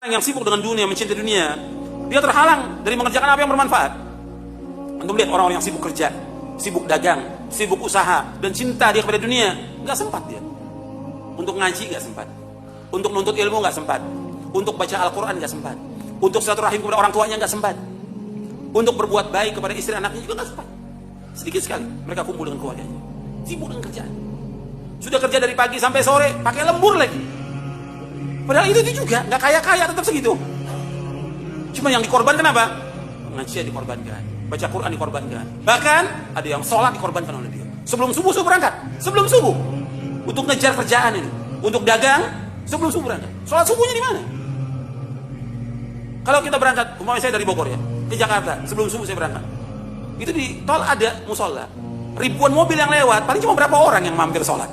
Yang sibuk dengan dunia, mencintai dunia, dia terhalang dari mengerjakan apa yang bermanfaat. Untuk melihat orang-orang yang sibuk kerja, sibuk dagang, sibuk usaha, dan cinta dia kepada dunia, nggak sempat dia. Untuk ngaji nggak sempat, untuk nuntut ilmu nggak sempat, untuk baca Al-Quran nggak sempat, untuk silaturahim kepada orang tuanya nggak sempat, untuk berbuat baik kepada istri anaknya juga nggak sempat. Sedikit sekali mereka kumpul dengan keluarganya, sibuk dengan kerjaan. Sudah kerja dari pagi sampai sore, pakai lembur lagi. Padahal itu juga nggak kaya-kaya, tetap segitu. Cuma yang dikorbankan apa? Ngaji dikorbankan, baca Quran dikorbankan, bahkan ada yang sholat dikorbankan oleh dia. Sebelum subuh berangkat, sebelum subuh untuk ngejar kerjaan ini, untuk dagang sebelum subuh berangkat. Sholat subuhnya di mana? Kalau kita berangkat, umpamanya saya dari Bogor ya ke Jakarta, sebelum subuh saya berangkat. Itu di tol ada musola, ribuan mobil yang lewat, paling cuma berapa orang yang mampir sholat.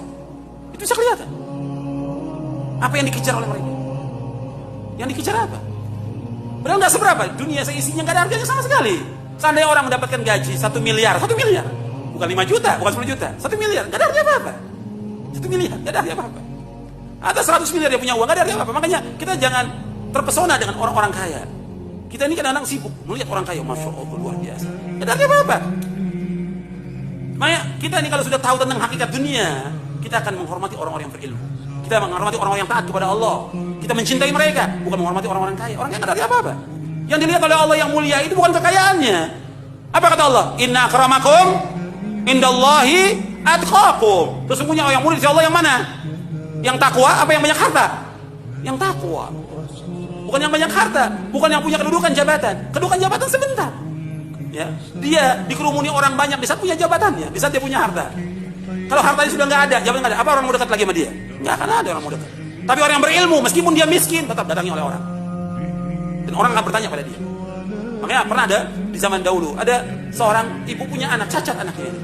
Itu bisa kelihatan. Apa yang dikejar oleh mereka? Yang dikejar apa? Padahal nggak seberapa, dunia seisinya nggak ada harganya sama sekali. Seandainya orang mendapatkan gaji 1 miliar, bukan 5 juta, bukan 10 juta, 1 miliar, nggak ada arti apa-apa. 1 miliar, nggak ada arti apa-apa. Atau 100 miliar dia punya uang, nggak ada arti apa-apa. Makanya kita jangan terpesona dengan orang-orang kaya. Kita ini kadang-kadang sibuk melihat orang kaya, masya Allah luar biasa, nggak ada arti apa-apa. Makanya kita ini kalau sudah tahu tentang hakikat dunia, kita akan menghormati orang-orang yang berilmu. Kita menghormati orang-orang yang taat kepada Allah. Kita mencintai mereka, bukan menghormati orang-orang kaya. Orang kaya nggak ada apa-apa. Yang dilihat oleh Allah yang mulia itu bukan kekayaannya. Apa kata Allah? Inna akramakum indallahi atqakum. Sesungguhnya orang yang mulia di sisi Allah yang mana? Yang takwa apa yang banyak harta? Yang takwa. Bukan yang banyak harta, bukan yang punya kedudukan jabatan. Kedudukan jabatan sebentar. Ya, dia dikerumuni orang banyak di saat punya jabatannya, di saat dia punya harta. Kalau hartanya sudah nggak ada, jabatan nggak ada, apa orang mau dekat lagi sama dia? Nggak akan ada orang mau dekat. Tapi orang yang berilmu, meskipun dia miskin, tetap datangi oleh orang. Dan orang akan bertanya pada dia. Makanya pernah ada di zaman dahulu, ada seorang ibu punya anak, cacat anaknya ini.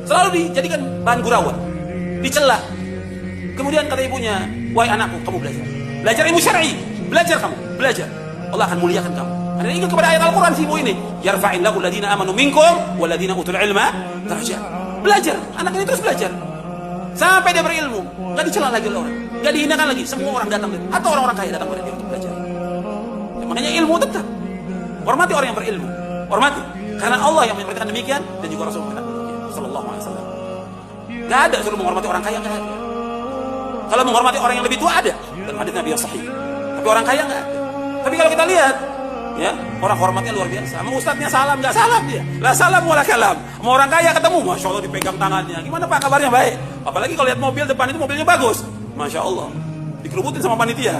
Selalu dijadikan bahan gurauan, dicela. Kemudian kata ibunya, wahai anakku, kamu belajar. Belajar ilmu syar'i, belajar kamu, belajar. Allah akan muliakan kamu. Karena ingat kepada ayat Al-Quran si ibu ini. Yarfa'illahu alladhina amanu minkum walladhina utul ilma darajat. Belajar, anak ini terus belajar sampai dia berilmu, nggak dicela lagi oleh orang, nggak dihinakan lagi. Semua orang datang, atau orang-orang kaya datang pada dia untuk belajar. Ya, makanya ilmu tetap hormati orang yang berilmu, hormati, karena Allah yang memerintahkan demikian dan juga Rasul Sallallahu Alaihi Wasallam. Nggak ada suruh menghormati orang kaya, nggak ada. Kalau menghormati orang yang lebih tua ada, dan hadits Nabi yang sahih. Tapi orang kaya nggak ada. Tapi kalau kita lihat, ya, orang hormatnya luar biasa. Sama ustadznya salam, nggak salam dia. La salam wala kalam. Sama orang kaya ketemu, masya Allah dipegang tangannya. Gimana pak kabarnya? Baik. Apalagi kalau lihat mobil depan itu mobilnya bagus, masya Allah. Dikerubutin sama panitia.